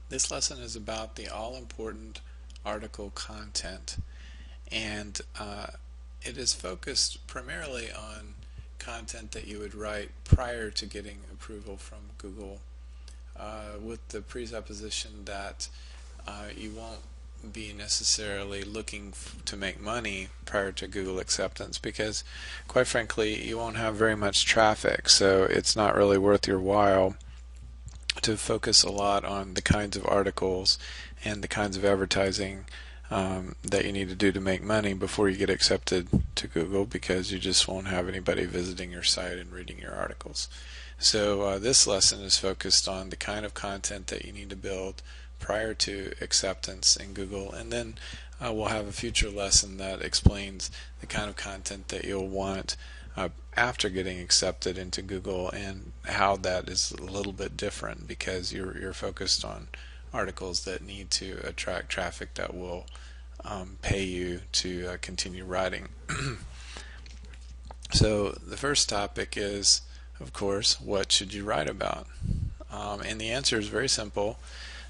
This lesson is about the all-important article content, and it is focused primarily on content that you would write prior to getting approval from Google, with the presupposition that you won't be necessarily looking to make money prior to Google acceptance, because quite frankly you won't have very much traffic, so it's not really worth your while to focus a lot on the kinds of articles and the kinds of advertising that you need to do to make money before you get accepted to Google, because you just won't have anybody visiting your site and reading your articles. So this lesson is focused on the kind of content that you need to build prior to acceptance in Google, and then we'll have a future lesson that explains the kind of content that you'll want after getting accepted into Google, and how that is a little bit different because you're focused on articles that need to attract traffic that will pay you to continue writing. So the first topic is, of course, what should you write about? And the answer is very simple,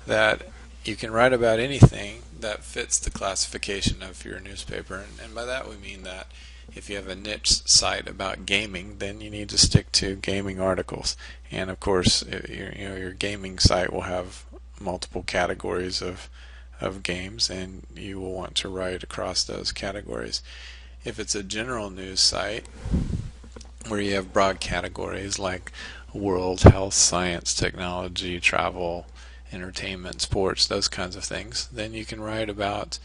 that you can write about anything that fits the classification of your newspaper. And by that we mean that if you have a niche site about gaming, then you need to stick to gaming articles. And of course, your gaming site will have multiple categories of games, and you will want to write across those categories. If it's a general news site where you have broad categories like world, health, science, technology, travel, entertainment, sports, those kinds of things, then you can write about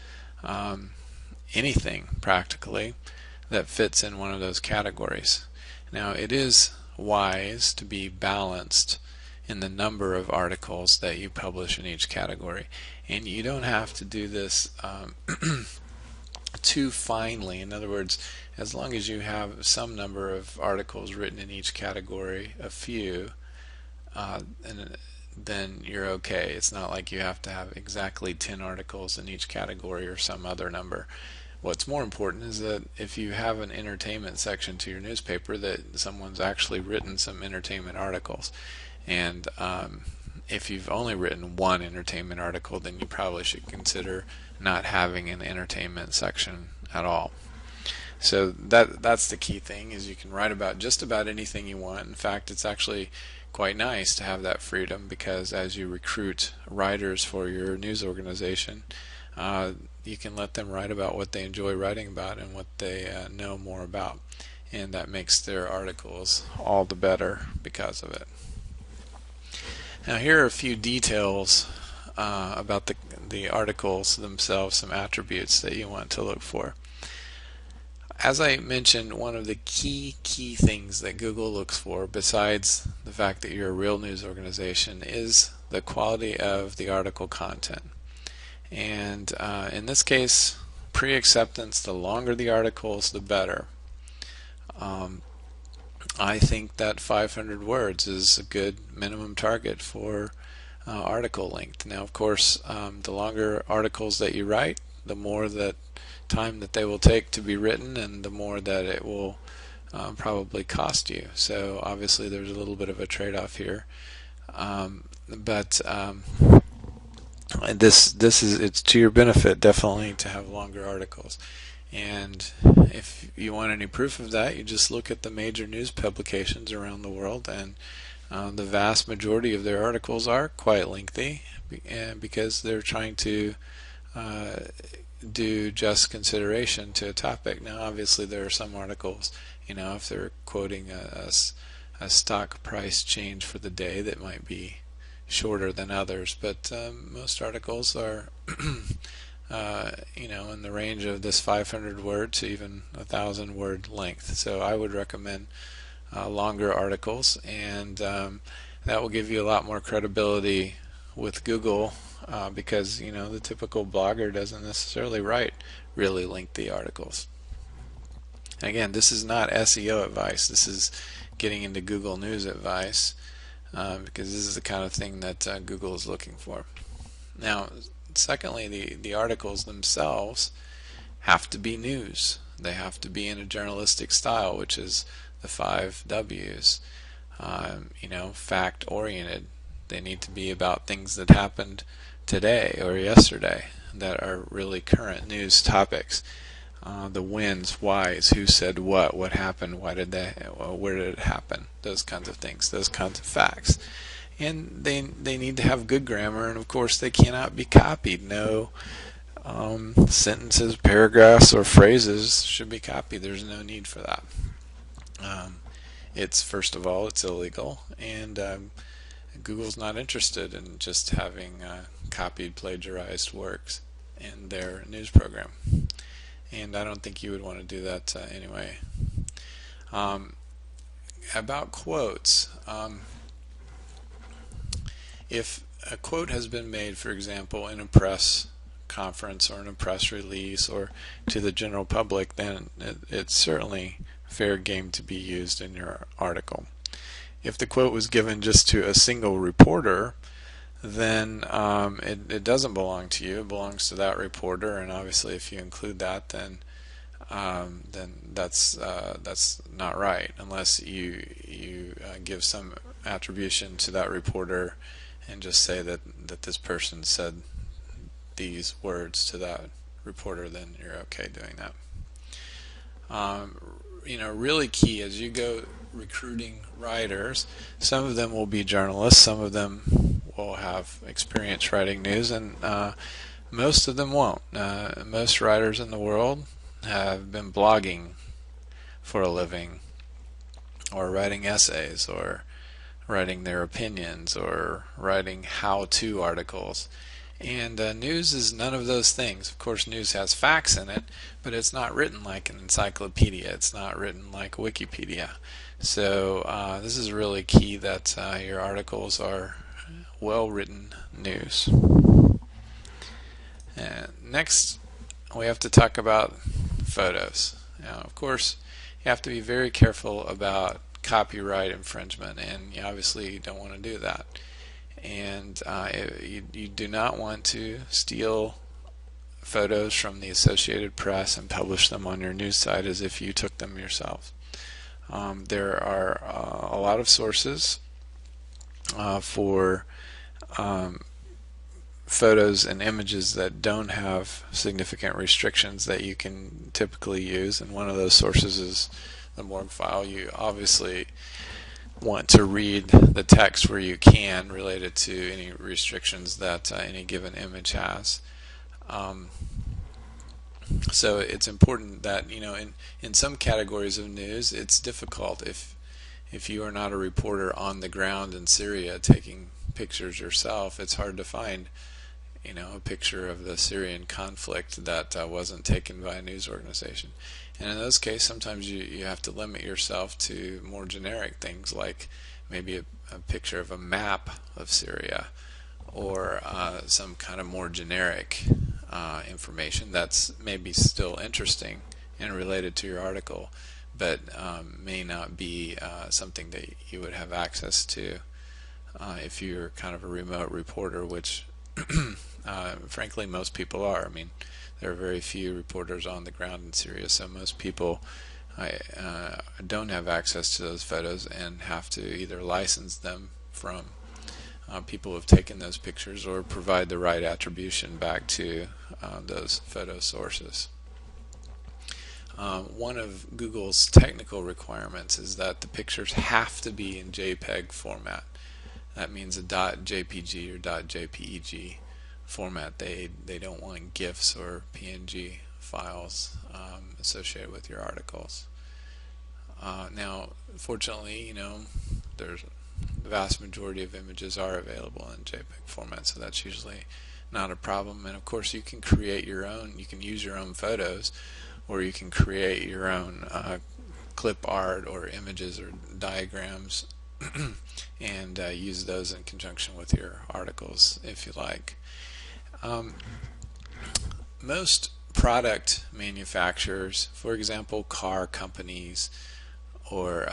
anything practically that fits in one of those categories. Now, it is wise to be balanced in the number of articles that you publish in each category, and you don't have to do this too finely. In other words, as long as you have some number of articles written in each category, a few, and then you're okay. It's not like you have to have exactly 10 articles in each category or some other number. What's more important is that if you have an entertainment section to your newspaper, that someone's actually written some entertainment articles. And if you've only written one entertainment article, then you probably should consider not having an entertainment section at all. So that's the key thing, is you can write about just about anything you want. In fact, it's actually quite nice to have that freedom, because as you recruit writers for your news organization, you can let them write about what they enjoy writing about and what they know more about, and that makes their articles all the better because of it. Now, here are a few details about the articles themselves, some attributes that you want to look for. As I mentioned, one of the key things that Google looks for, besides the fact that you're a real news organization, is the quality of the article content. And in this case, pre-acceptance, the longer the articles, the better. I think that 500 words is a good minimum target for article length. Now, of course, the longer articles that you write, the more that time that they will take to be written, and the more that it will probably cost you. So obviously there's a little bit of a trade-off here, but it's to your benefit definitely to have longer articles. And if you want any proof of that, you just look at the major news publications around the world, and the vast majority of their articles are quite lengthy, because they're trying to do just consideration to a topic. Now, obviously, there are some articles, if they're quoting a stock price change for the day, that might be shorter than others, but most articles are in the range of this 500 word to even 1,000 word length. So I would recommend longer articles, and that will give you a lot more credibility with Google, because the typical blogger doesn't necessarily write really lengthy articles. And again, this is not SEO advice. This is getting into Google News advice, because this is the kind of thing that Google is looking for. Now, secondly, the articles themselves have to be news. They have to be in a journalistic style, which is the 5 W's. Fact-oriented. They need to be about things that happened today or yesterday that are really current news topics. The whens, whys, who said what happened, why did they, where did it happen, those kinds of things, those kinds of facts. And they need to have good grammar, and of course they cannot be copied. No sentences, paragraphs, or phrases should be copied. There's no need for that. It's first of all, it's illegal, and Google's not interested in just having copied, plagiarized works in their news program. And I don't think you would want to do that anyway. About quotes, if a quote has been made, for example, in a press conference or in a press release or to the general public, then it's certainly fair game to be used in your article. If the quote was given just to a single reporter, then it doesn't belong to you. It belongs to that reporter, and obviously, if you include that, then that's not right, unless you give some attribution to that reporter and just say that this person said these words to that reporter. Then you're okay doing that. Really key as you go recruiting writers, some of them will be journalists, some of them will have experience writing news, and most of them won't. Most writers in the world have been blogging for a living, or writing essays, or writing their opinions, or writing how-to articles. And news is none of those things. Of course, news has facts in it, but it's not written like an encyclopedia. It's not written like Wikipedia. So this is really key that your articles are well-written news. And next, we have to talk about photos. Now, of course, you have to be very careful about copyright infringement, and you obviously don't want to do that. And you do not want to steal photos from the Associated Press and publish them on your news site as if you took them yourself. There are a lot of sources for photos and images that don't have significant restrictions that you can typically use, and one of those sources is the Morgue file. You obviously want to read the text where you can, related to any restrictions that any given image has. So it's important that, in some categories of news, it's difficult if you are not a reporter on the ground in Syria taking pictures yourself. It's hard to find a picture of the Syrian conflict that wasn't taken by a news organization. And in those cases, sometimes you have to limit yourself to more generic things, like maybe a picture of a map of Syria, or some kind of more generic information that's maybe still interesting and related to your article, but may not be something that you would have access to if you're kind of a remote reporter, which frankly most people are. I mean, there are very few reporters on the ground in Syria, so most people don't have access to those photos and have to either license them from people who have taken those pictures, or provide the right attribution back to those photo sources. One of Google's technical requirements is that the pictures have to be in JPEG format. That means a .jpg or .jpeg format. They don't want GIFs or PNG files associated with your articles. Now, fortunately, there's the vast majority of images are available in JPEG format, so that's usually not a problem. And of course, you can create your own. You can use your own photos, or you can create your own clip art or images or diagrams and use those in conjunction with your articles if you like. Most product manufacturers, for example car companies or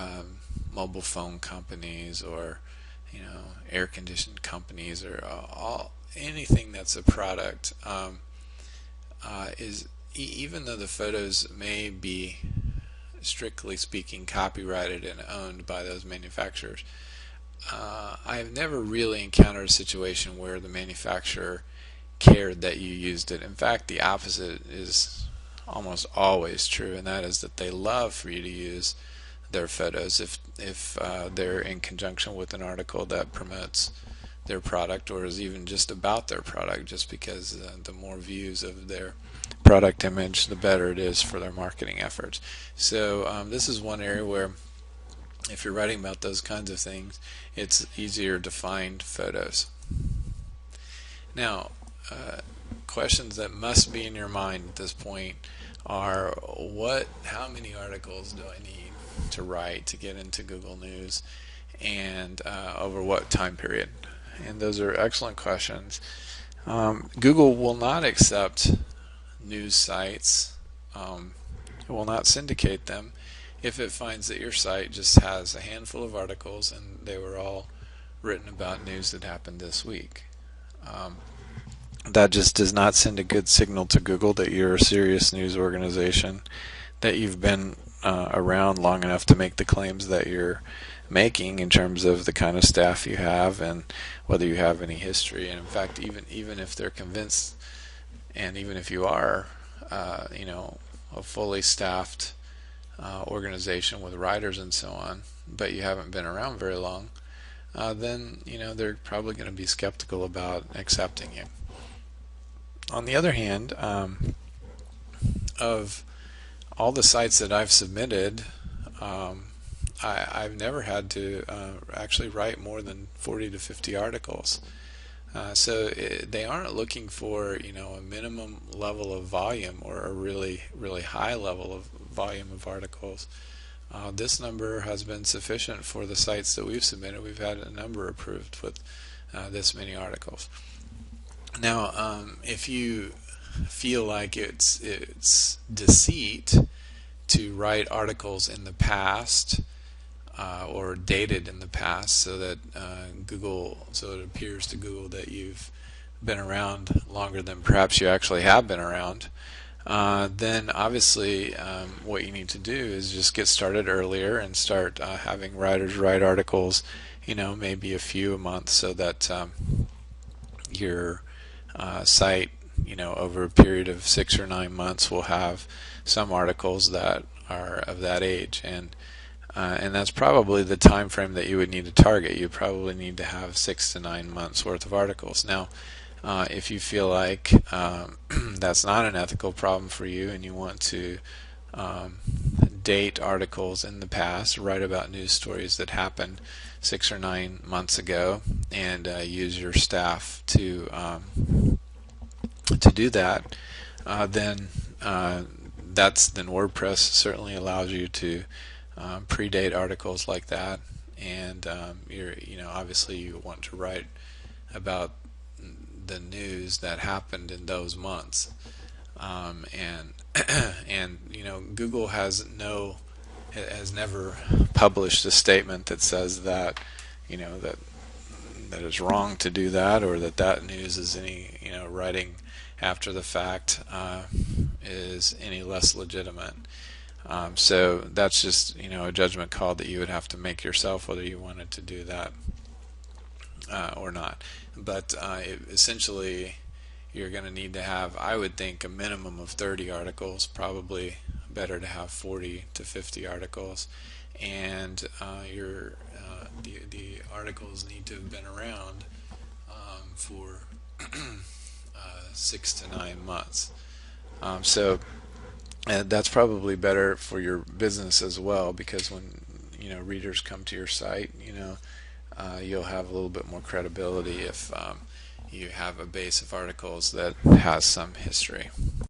mobile phone companies, or air conditioned companies, or anything that's a product, is even though the photos may be strictly speaking copyrighted and owned by those manufacturers, I've never really encountered a situation where the manufacturer cared that you used it. In fact, the opposite is almost always true, and that is that they love for you to use their photos if they're in conjunction with an article that promotes their product or is even just about their product, just because the more views of their product image, the better it is for their marketing efforts. So this is one area where if you're writing about those kinds of things, it's easier to find photos. Now, questions that must be in your mind at this point are how many articles do I need to write to get into Google News, and over what time period? And those are excellent questions. Google will not accept news sites. It will not syndicate them if it finds that your site just has a handful of articles and they were all written about news that happened this week. That just does not send a good signal to Google that you're a serious news organization, that you've been around long enough to make the claims that you're making in terms of the kind of staff you have and whether you have any history. And in fact, even if they're convinced, and even if you are, a fully staffed organization with writers and so on, but you haven't been around very long, then they're probably going to be skeptical about accepting you. On the other hand, of all the sites that I've submitted, I've never had to actually write more than 40 to 50 articles. So they aren't looking for a minimum level of volume or a really high level of volume of articles. This number has been sufficient for the sites that we've submitted. We've had a number approved with this many articles. Now, if you feel like it's deceit to write articles in the past or dated in the past, so that so it appears to Google that you've been around longer than perhaps you actually have been around, then obviously what you need to do is just get started earlier and start having writers write articles, maybe a few a month, so that your site, over a period of 6 or 9 months will have some articles that are of that age, and that's probably the time frame that you would need to target. You probably need to have 6 to 9 months worth of articles. Now, if you feel like that's not an ethical problem for you and you want to date articles in the past, write about news stories that happened 6 or 9 months ago, and use your staff to do that, then WordPress certainly allows you to predate articles like that, and obviously you want to write about the news that happened in those months, and Google has never published a statement that says that that it's wrong to do that, or that news is any writing after the fact is any less legitimate. So that's just a judgment call that you would have to make yourself, whether you wanted to do that or not. But essentially, you're going to need to have, I would think, a minimum of 30 articles. Probably better to have 40 to 50 articles, and the articles need to have been around for 6 to 9 months. So that's probably better for your business as well, because when readers come to your site, you'll have a little bit more credibility if you have a base of articles that has some history.